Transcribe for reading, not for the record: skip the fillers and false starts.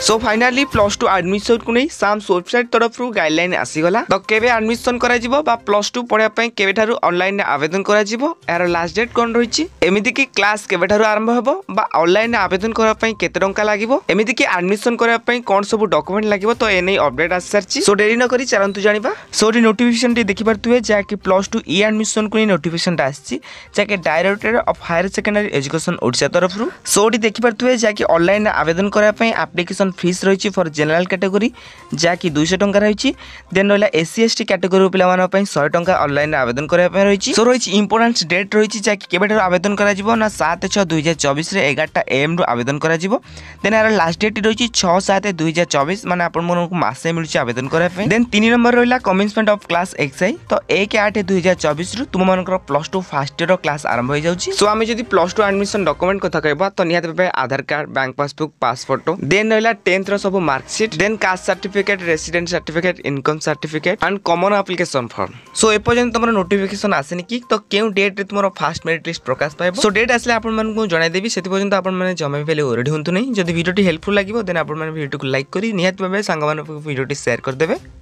सो finally plus two admission को नहीं Sam's website तरफ गाइडलाइन आसीगला तो केबे एडमिशन करा जिवो बा प्लस टू पढ़िया पई केबे ठारू ऑनलाइन आवेदन करा जिवो यार लास्ट डेट कोन रहिछि एमिति कि क्लास केबे ठारू आरंभ हेबो बा ऑनलाइन आवेदन करा पई केते टंका लागिवो एमिति कि एडमिशन करा पई कोन सब डॉक्यूमेंट लागिवो तो एनै अपडेट आसी सरछि। सो देरी न करी चलंतु जानिबा। सो रि नोटिफिकेशन टी देखि परतुए जा कि प्लस टू ई एडमिशन को नोटिफिकेशन ता आछि जा कि director of higher secondary education Odisha तरफ रु। सो रि देखि परतुए जा कि ऑनलाइन आवेदन करा पई एप्लीकेशन फीस रही फॉर जनरल कैटेगरी जहाँकि 200 टंका रही देन रहा एससी एसटी कैटेगरी पिला 100 टंका ऑनलाइन आवेदन करने रही। सो रही इंपोर्टेंट डेट रही जहाँकि केबे आवेदन करा ना 7/6/2024 11 AM रु आवेदन करा देन यार लास्ट डेट रही 6/7/2024 माने आपण को मासे मिलुची आवेदन करने देन 3 नंबर रहा कमेंसमेंट ऑफ क्लास एक्सआई तो 1/8/2024 रु तुम मान plus two fast year class आरंभ हो जाउची। सो आमे जदी प्लस टू एडमिशन डॉक्यूमेंट कथा कहबा तो निहात भाबे Aadhaar card bank passbook pass photo देन रहा 10th सब मार्कशीट देन caste certificate resident certificate income certificate and common application form. सो ए पर्यंत तुम नोटिफिकेशन आसेनी कि तो क्यों डेट रे तुम फास्ट मेरिट लिस्ट प्रकाश पाइबो। सो डेट आसले आपण मन को जणाई देबी सेति पर्यंत आपण माने जमे पहले ओरेडी हुंतु नै जदी वीडियो टी हेल्पफुल लागिवो देन आपण माने वीडियो को लाइक करी निहात भाबे संग मान वीडियो टी शेयर कर देबे।